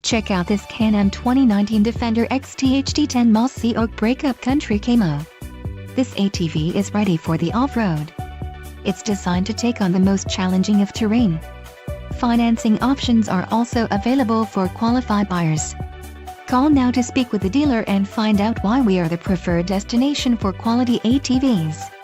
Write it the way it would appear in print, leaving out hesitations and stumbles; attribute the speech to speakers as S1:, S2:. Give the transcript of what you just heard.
S1: Check out this Can-Am 2019 Defender XT HD10 Mossy Oak Breakup Country Camo. This ATV is ready for the off-road. It's designed to take on the most challenging of terrain. Financing options are also available for qualified buyers. Call now to speak with the dealer and find out why we are the preferred destination for quality ATVs.